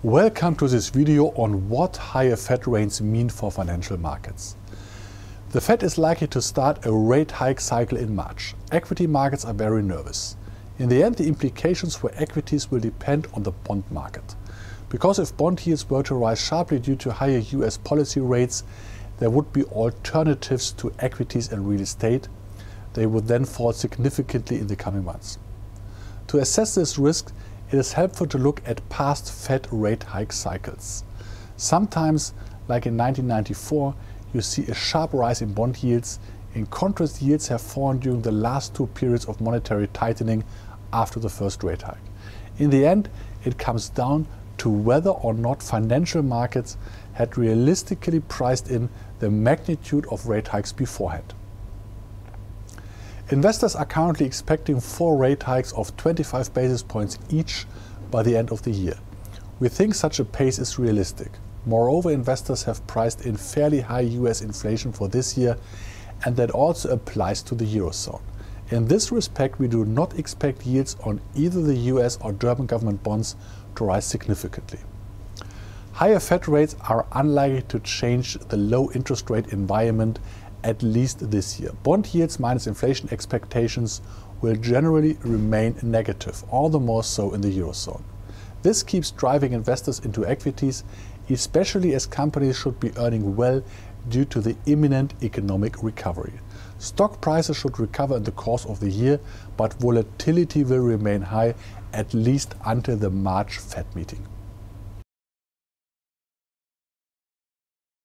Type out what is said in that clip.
Welcome to this video on what higher Fed rates mean for financial markets. The Fed is likely to start a rate hike cycle in March. Equity markets are very nervous. In the end, the implications for equities will depend on the bond market. Because if bond yields were to rise sharply due to higher US policy rates, there would be alternatives to equities and real estate. They would then fall significantly in the coming months. To assess this risk, it is helpful to look at past Fed rate hike cycles. Sometimes, like in 1994, you see a sharp rise in bond yields. In contrast, yields have fallen during the last two periods of monetary tightening after the first rate hike. In the end, it comes down to whether or not financial markets had realistically priced in the magnitude of rate hikes beforehand. Investors are currently expecting 4 rate hikes of 25 basis points each by the end of the year. We think such a pace is realistic. Moreover, investors have priced in fairly high US inflation for this year, and that also applies to the Eurozone. In this respect, we do not expect yields on either the US or German government bonds to rise significantly. Higher Fed rates are unlikely to change the low interest rate environment at least this year. Bond yields minus inflation expectations will generally remain negative, all the more so in the Eurozone. This keeps driving investors into equities, especially as companies should be earning well due to the imminent economic recovery. Stock prices should recover in the course of the year, but volatility will remain high at least until the March Fed meeting.